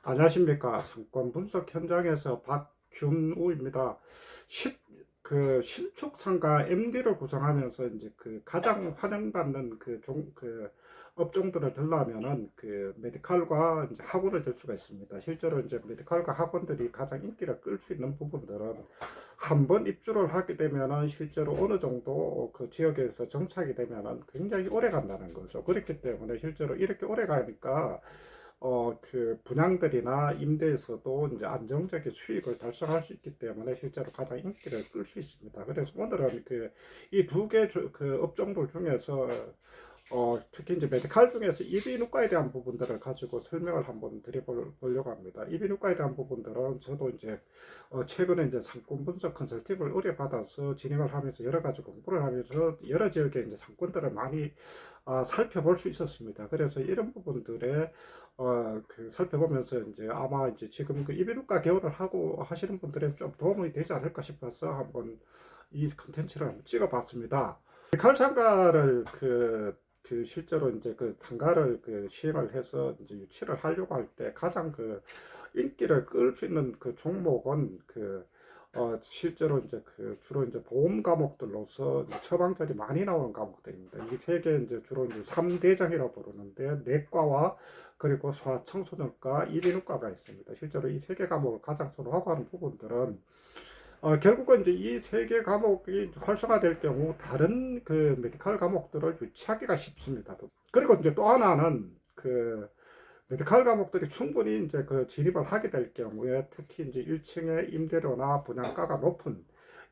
안녕하십니까. 상권 분석 현장에서 박균우입니다. 신축 상가 MD를 구성하면서 이제 그 가장 환영받는 그 업종들을 들라면은 그 메디칼과 이제 학원을 들 수가 있습니다. 실제로 이제 메디칼과 학원들이 가장 인기를 끌 수 있는 부분들은 한번 입주를 하게 되면은 실제로 어느 정도 그 지역에서 정착이 되면은 굉장히 오래 간다는 거죠. 그렇기 때문에 실제로 이렇게 오래 가니까 그 분양들이나 임대에서도 이제 안정적인 수익을 달성할 수 있기 때문에 실제로 가장 인기를 끌 수 있습니다. 그래서 오늘은 이 두 개 그 업종들 중에서 특히 이제 메디칼 중에서 이비인후과에 대한 부분들을 가지고 설명을 한번 드려보려고 합니다. 이비인후과에 대한 부분들은 저도 이제 최근에 이제 상권 분석 컨설팅을 의뢰받아서 진행을 하면서 여러 가지 공부를 하면서 여러 지역의 이제 상권들을 많이 살펴볼 수 있었습니다. 그래서 이런 부분들에 그 살펴보면서 이제 아마 이제 지금 그 이비인후과 개원을 하고 하시는 분들은 좀 도움이 되지 않을까 싶어서 한번 이 컨텐츠를 한번 찍어봤습니다. 메디칼 상가를 실제로 이제 그 상가를 시행을 해서 이제 유치를 하려고 할 때 가장 인기를 끌 수 있는 그 종목은 실제로 이제 주로 이제 보험 과목들로서 처방전이 많이 나오는 과목들입니다. 이 세 개 이제 주로 이제 3대장이라고 부르는데 내과와 그리고 소아청소년과 이비인후과가 있습니다. 실제로 이 세 개 과목을 가장 선호하고 하는 부분들은 결국은 이제 이 세 개 과목이 활성화될 경우 다른 그 메디칼 과목들을 유치하기가 쉽습니다. 그리고 이제 또 하나는 메디칼 과목들이 충분히 이제 진입을 하게 될 경우에 특히 이제 1층의 임대료나 분양가가 높은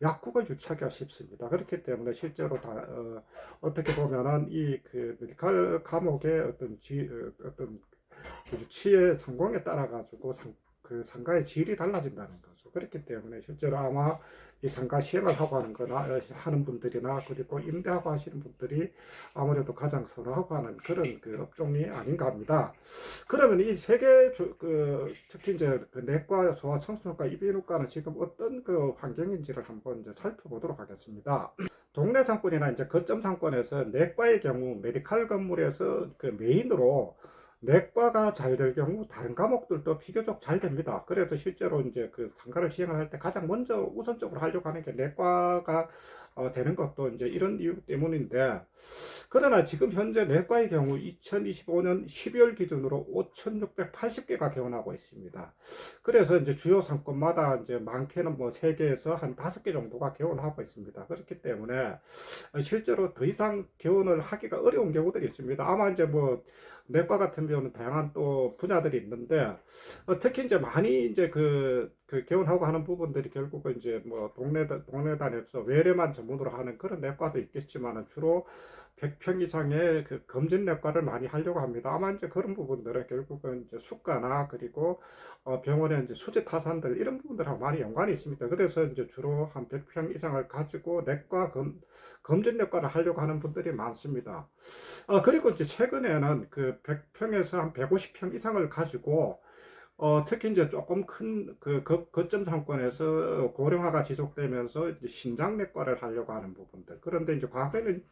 약국을 유치하기가 쉽습니다. 그렇기 때문에 실제로 어떻게 보면은 메디칼 과목의 어떤 유치의 성공에 따라 가지고 상가의 질이 달라진다는 거죠. 그렇기 때문에 실제로 아마 이 상가 시행을 하고 하는 거나 하는 분들이나 그리고 임대하고 하시는 분들이 아무래도 가장 선호하고 하는 그런 업종이 아닌가 합니다. 그러면 이 세 개 특히 이제 내과, 소아, 청소년과, 이비인후과는 지금 어떤 환경인지를 한번 이제 살펴보도록 하겠습니다. 동네 상권이나 이제 거점 상권에서 내과의 경우 메디칼 건물에서 메인으로 내과가 잘 될 경우 다른 과목들도 비교적 잘 됩니다. 그래서 실제로 이제 상가를 시행할 때 가장 먼저 우선적으로 하려고 하는 게 내과가 되는 것도 이제 이런 이유 때문인데, 그러나 지금 현재 내과의 경우 2025년 12월 기준으로 5,680개가 개원하고 있습니다. 그래서 이제 주요 상권마다 이제 많게는 뭐 3개에서 한 5개 정도가 개원하고 있습니다. 그렇기 때문에 실제로 더 이상 개원을 하기가 어려운 경우들이 있습니다. 아마 이제 뭐 내과 같은 경우는 다양한 또 분야들이 있는데 특히 이제 많이 이제 개원하고 하는 부분들이 결국은 이제 뭐 동네 단위에서 외래만 전문으로 하는 그런 내과도 있겠지만 주로 100평 이상의 검진 내과를 많이 하려고 합니다. 아마 이제 그런 부분들은 결국은 이제 수가나 그리고 병원의 이제 수지 타산들 이런 부분들하고 많이 연관이 있습니다. 그래서 이제 주로 한 100평 이상을 가지고 검진 내과를 하려고 하는 분들이 많습니다. 그리고 이제 최근에는 100평에서 한 150평 이상을 가지고 특히 이제 조금 큰 거점 상권에서 고령화가 지속되면서 이제 신장내과를 하려고 하는 부분들. 그런데 이제 과거에는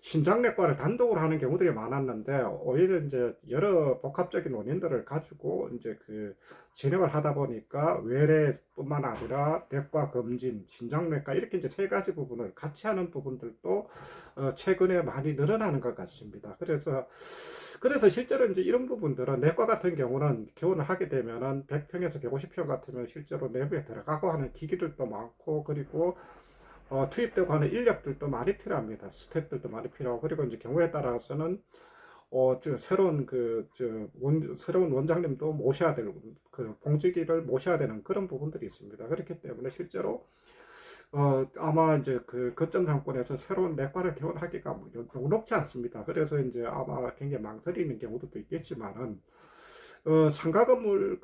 신장내과를 단독으로 하는 경우들이 많았는데 오히려 이제 여러 복합적인 원인들을 가지고 이제 진행을 하다 보니까 외래뿐만 아니라 내과 검진, 신장내과 이렇게 이제 세 가지 부분을 같이 하는 부분들도 최근에 많이 늘어나는 것 같습니다. 그래서 실제로 이제 이런 부분들은 내과 같은 경우는 개원을 하게 되면은 100평에서 150평 같으면 실제로 내부에 들어가고 하는 기기들도 많고 그리고 투입되고 하는 인력들도 많이 필요합니다. 스태프들도 많이 필요하고 그리고 이제 경우에 따라서는 새로운 원장님도 모셔야 될 봉지기를 모셔야 되는 그런 부분들이 있습니다. 그렇기 때문에 실제로 아마 이제 거점 상권에서 새로운 내과를 개원하기가 녹록지 않습니다. 그래서 이제 아마 굉장히 망설이는 경우도 있겠지만은 상가 건물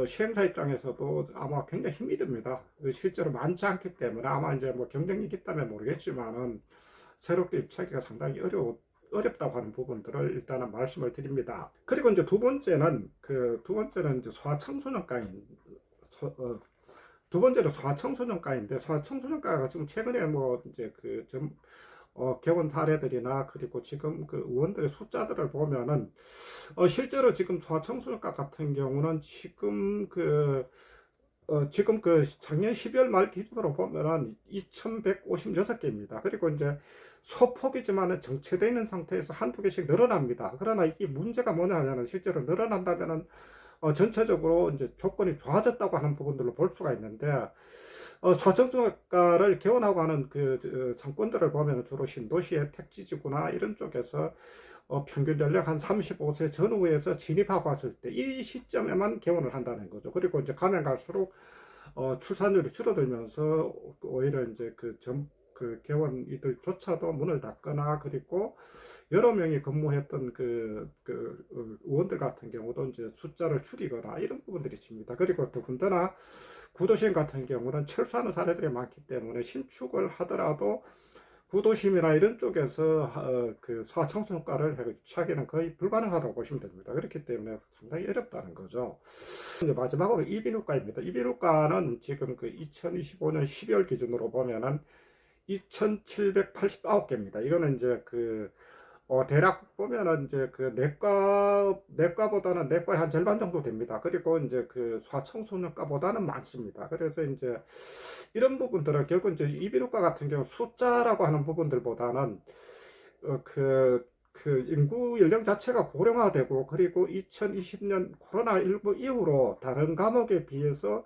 시행사 입장에서도 아마 굉장히 힘이 듭니다. 실제로 많지 않기 때문에 아마 이제 뭐 경쟁이 있기 때문에 모르겠지만은 새롭게 입찰하기가 상당히 어렵다고 하는 부분들을 일단은 말씀을 드립니다. 그리고 이제 두 번째는 이제 두 번째로 소아청소년과인데 소아청소년과가 지금 최근에 뭐 이제 개원 사례들이나 그리고 지금 그 의원들의 숫자들을 보면은 실제로 지금 소아청소년과 같은 경우는 지금 그 작년 12월 말 기준으로 보면은 2,156개입니다. 그리고 이제 소폭이지만 정체되어 있는 상태에서 한두 개씩 늘어납니다. 그러나 이게 문제가 뭐냐면은 실제로 늘어난다면은 전체적으로 이제 조건이 좋아졌다고 하는 부분들로 볼 수가 있는데 소아청소년과를 개원하고 하는 상권들을 보면 주로 신도시의 택지지구나 이런 쪽에서 평균 연령 한 35세 전후에서 진입하고 왔을 때 이 시점에만 개원을 한다는 거죠. 그리고 이제 가면 갈수록 출산율이 줄어들면서 오히려 이제 그 개원이들조차도 문을 닫거나 그리고 여러 명이 근무했던 의원들 같은 경우도 이제 숫자를 줄이거나 이런 부분들이 있습니다. 그리고 더군다나 구도심 같은 경우는 철수하는 사례들이 많기 때문에 신축을 하더라도 구도심이나 이런 쪽에서 그 소아청소년과를 유치하기는 거의 불가능하다고 보시면 됩니다. 그렇기 때문에 상당히 어렵다는 거죠. 이제 마지막으로 이비인후과입니다. 이비인후과는 지금 그 2025년 12월 기준으로 보면은 2,789개입니다. 이거는 이제 대략 보면은 이제 내과보다는 내과의 한 절반 정도 됩니다. 그리고 이제 그 소아청소년과보다는 많습니다. 그래서 이제 이런 부분들은 결국 이제 이비인후과 같은 경우 숫자라고 하는 부분들보다는 인구 연령 자체가 고령화되고 그리고 2020년 코로나19 이후로 다른 과목에 비해서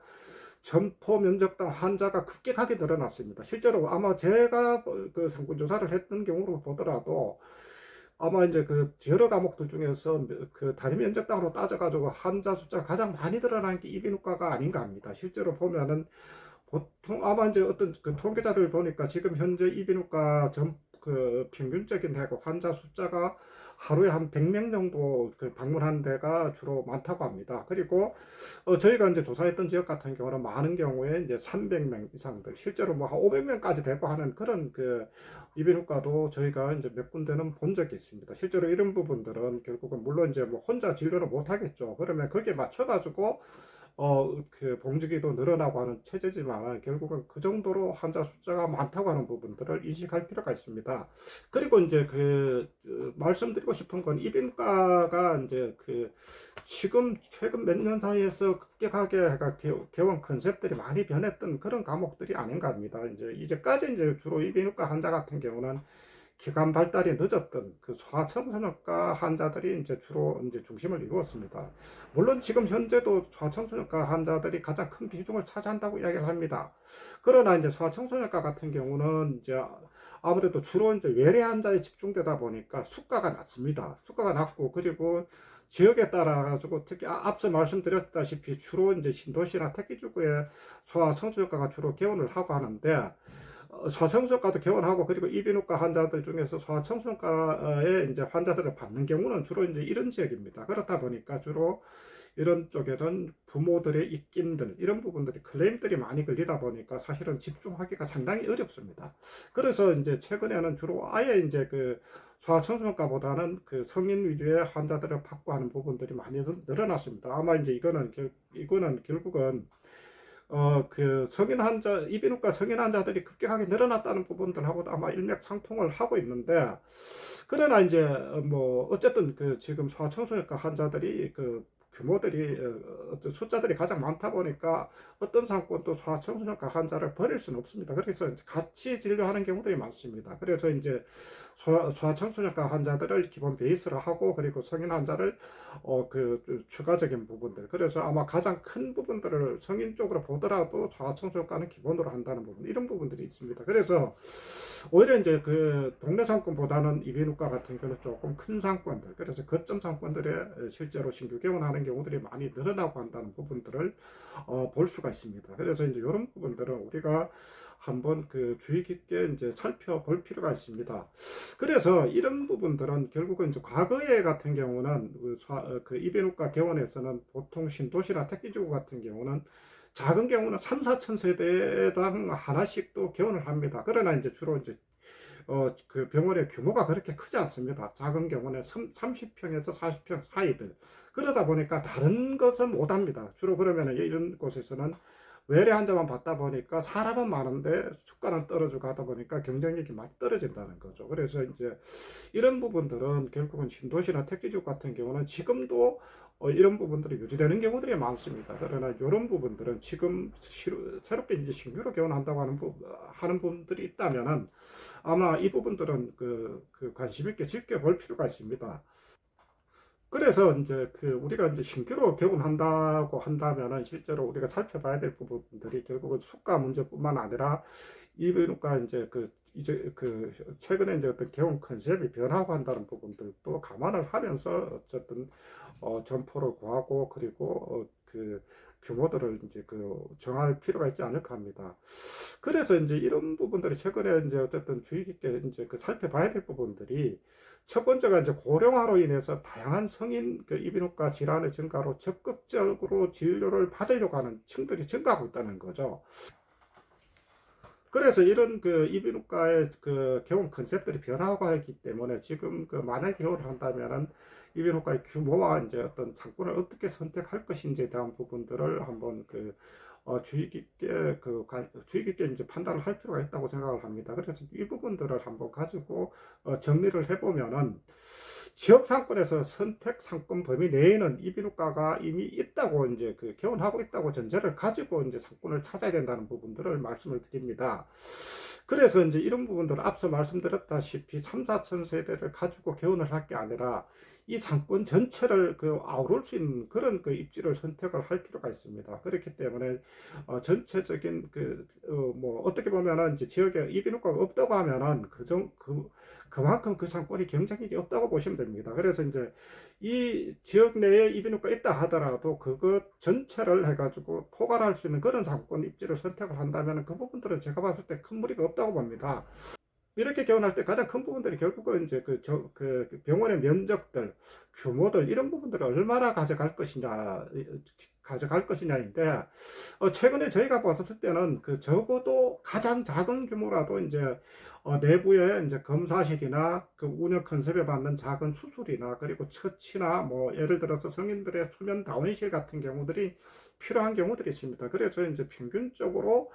점포 면적당 환자가 급격하게 늘어났습니다. 실제로 아마 제가 그 상권 조사를 했던 경우로 보더라도 아마 이제 그 여러 과목들 중에서 그 단위 면적당으로 따져가지고 환자 숫자가 가장 많이 늘어난 게 이비인후과가 아닌가 합니다. 실제로 보면은 보통 아마 이제 어떤 그 통계자를 보니까 지금 현재 이비인후과 평균적인 환자 숫자가 하루에 한 100명 정도 방문한 데가 주로 많다고 합니다. 그리고 저희가 이제 조사했던 지역 같은 경우는 많은 경우에 이제 300명 이상들, 실제로 뭐 한 500명까지 되고 하는 그런 이비인후과도 저희가 이제 몇 군데는 본 적이 있습니다. 실제로 이런 부분들은 결국은 물론 이제 뭐 혼자 진료를 못 하겠죠. 그러면 거기에 맞춰가지고 봉지기도 늘어나고 하는 체제지만 결국은 그 정도로 환자 숫자가 많다고 하는 부분들을 인식할 필요가 있습니다. 그리고 이제 말씀드리고 싶은 건 이비인후과가 이제 지금 최근 몇 년 사이에서 급격하게 개원 컨셉들이 많이 변했던 그런 과목들이 아닌가 합니다. 이제까지 주로 이비인후과 환자 같은 경우는 기관 발달이 늦었던 소아청소년과 환자들이 주로 중심을 이루었습니다. 물론 지금 현재도 소아청소년과 환자들이 가장 큰 비중을 차지한다고 이야기를 합니다. 그러나 소아청소년과 같은 경우는 아무래도 주로 외래 환자에 집중되다 보니까 수가가 낮습니다. 수가가 낮고 그리고 지역에 따라 가지고 특히 앞서 말씀드렸다시피 주로 신도시나 택지지구에 소아청소년과가 주로 개원을 하고 하는데 소아청소년과도 개원하고 그리고 이비인후과 환자들 중에서 소아청소년과의 환자들을 받는 경우는 주로 이런 지역입니다. 그렇다 보니까 주로 이런 쪽에는 부모들의 입김들 이런 부분들이 클레임들이 많이 걸리다 보니까 사실은 집중하기가 상당히 어렵습니다. 그래서 최근에는 주로 아예 소아청소년과보다는 성인 위주의 환자들을 받고 하는 부분들이 많이 늘어났습니다. 아마 이거는 결국은 이비인후과 성인 환자들이 급격하게 늘어났다는 부분들하고도 아마 일맥상통을 하고 있는데, 그러나 어쨌든 지금 소아청소년과 환자들이 규모들이 숫자들이 가장 많다 보니까 어떤 상권도 소아청소년과 환자를 버릴 수는 없습니다. 그래서 같이 진료하는 경우들이 많습니다. 그래서 소아청소년과 환자들을 기본 베이스로 하고 그리고 성인 환자를 추가적인 부분들, 그래서 아마 가장 큰 부분들을 성인 쪽으로 보더라도 소아청소년과는 기본으로 한다는 부분, 이런 부분들이 있습니다. 그래서 오히려 동네 상권보다는 이비인후과 같은 경우는 조금 큰 상권들, 그래서 거점 상권들에 실제로 신규 개원하는 경우들이 많이 늘어나고 한다는 부분들을 볼 수가 있습니다. 그래서 이런 부분들은 우리가 한번 주의 깊게 살펴볼 필요가 있습니다. 그래서 이런 부분들은 결국은 과거에 같은 경우는 이비인후과 개원에서는 보통 신도시나 택지지구 같은 경우는 작은 경우는 3, 4천 세대당 하나씩 또 개원을 합니다. 그러나 주로 병원의 규모가 그렇게 크지 않습니다. 작은 경우는 30평에서 40평 사이들. 그러다 보니까 다른 것은 못합니다. 주로 그러면 이런 곳에서는 외래 환자만 받다 보니까 사람은 많은데 수가는 떨어지고 하다 보니까 경쟁력이 많이 떨어진다는 거죠. 그래서 이제 이런 부분들은 결국은 신도시나 택지지역 같은 경우는 지금도 이런 부분들이 유지되는 경우들이 많습니다. 그러나 이런 부분들은 지금 새롭게 이제 신규로 개원한다고 하는 분들이 있다면은 아마 이 부분들은 그 관심 있게 지켜볼 필요가 있습니다. 그래서 이제 우리가 이제 신규로 개원한다고 한다면은 실제로 우리가 살펴봐야 될 부분들이 결국은 수가 문제뿐만 아니라 이비인후과 이제 이제 최근에 이제 어떤 개원 컨셉이 변하고 한다는 부분들도 감안을 하면서 어쨌든 점포를 구하고 그리고 규모들을 이제 정할 필요가 있지 않을까 합니다. 그래서 이제 이런 부분들이 최근에 이제 어쨌든 주의 깊게 이제 살펴봐야 될 부분들이 첫 번째가 이제 고령화로 인해서 다양한 성인 이비인후과 질환의 증가로 적극적으로 진료를 받으려고 하는 층들이 증가하고 있다는 거죠. 그래서 이런 이비인후과의 개원 컨셉들이 변화가 있기 때문에 지금 만약 개원을 한다면은 이비인후과의 규모와 이제 어떤 상권을 어떻게 선택할 것인지에 대한 부분들을 한번 주의 깊게 이제 판단을 할 필요가 있다고 생각을 합니다. 그래서 이 부분들을 한번 가지고 정리를 해보면은 지역 상권에서 선택 상권 범위 내에는 이비인후과가 이미 있다고 이제 개원하고 있다고 전제를 가지고 이제 상권을 찾아야 된다는 부분들을 말씀을 드립니다. 그래서 이제 이런 부분들을 앞서 말씀드렸다시피 3, 4천 세대를 가지고 개원을 할 게 아니라 이 상권 전체를 아우를 수 있는 그런 입지를 선택을 할 필요가 있습니다. 그렇기 때문에 전체적인 뭐 어떻게 보면은 이제 지역에 이비인후과가 없다고 하면은 그만큼 그 상권이 경쟁력이 없다고 보시면 됩니다. 그래서 이제 이 지역 내에 이비인후과 있다 하더라도 그것 전체를 해가지고 포괄할 수 있는 그런 상권 입지를 선택을 한다면 그 부분들은 제가 봤을 때 큰 무리가 없다고 봅니다. 이렇게 개원할 때 가장 큰 부분들이 결국은 이제 병원의 면적들, 규모들 이런 부분들을 얼마나 가져갈 것이냐인데 최근에 저희가 봤었을 때는 적어도 가장 작은 규모라도 이제 내부에 이제 검사실이나 운영 컨셉에 맞는 작은 수술이나 그리고 처치나 뭐 예를 들어서 성인들의 수면 다원실 같은 경우들이 필요한 경우들이 있습니다. 그래서 이제 평균적으로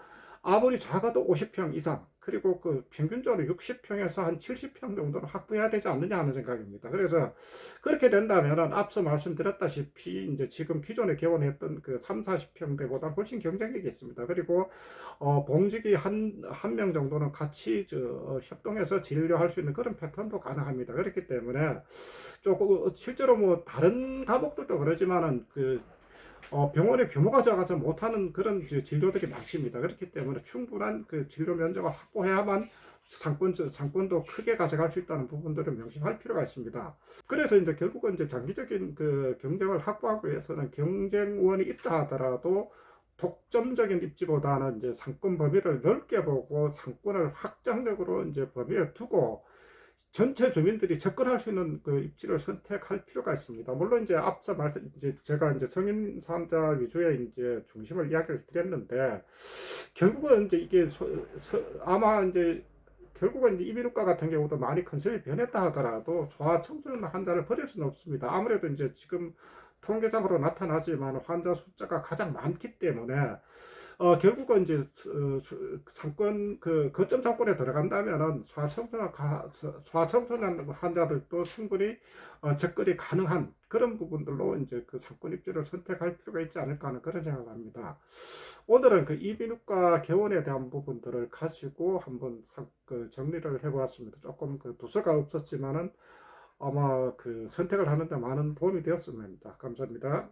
아무리 작아도 50평 이상, 그리고 평균적으로 60평에서 한 70평 정도는 확보해야 되지 않느냐 하는 생각입니다. 그래서 그렇게 된다면은 앞서 말씀드렸다시피 이제 지금 기존에 개원했던 3, 40평대보다 훨씬 경쟁력이 있습니다. 그리고 봉직이 한 명 정도는 같이 협동해서 진료할 수 있는 그런 패턴도 가능합니다. 그렇기 때문에 조금 실제로 뭐 다른 과목들도 그러지만은 병원의 규모가 작아서 못하는 그런 진료들이 많습니다. 그렇기 때문에 충분한 진료 면적을 확보해야만 상권도 크게 가져갈 수 있다는 부분들을 명심할 필요가 있습니다. 그래서 이제 결국은 이제 장기적인 경쟁을 확보하기 위해서는 경쟁원이 있다 하더라도 독점적인 입지보다는 이제 상권 범위를 넓게 보고 상권을 확장적으로 이제 범위에 두고 전체 주민들이 접근할 수 있는 입지를 선택할 필요가 있습니다. 물론 이제 앞서 이제 제가 이제 성인 사람자 위주의 이제 중심을 이야기를 드렸는데 결국은 이제 이게 아마 이제 결국은 이제 이비인후과 같은 경우도 많이 컨셉이 변했다 하더라도 소아청소년 환자를 버릴 수는 없습니다. 아무래도 이제 지금 통계적으로 나타나지만 환자 숫자가 가장 많기 때문에 결국은 이제 상권 거점 상권에 들어간다면은 소아청소년 환자들도 충분히 접근이 가능한 그런 부분들로 이제 상권 입지를 선택할 필요가 있지 않을까 하는 그런 생각을 합니다. 오늘은 이비인후과 개원에 대한 부분들을 가지고 한번 정리를 해보았습니다. 조금 도서가 없었지만은 아마 선택을 하는데 많은 도움이 되었습니다. 감사합니다.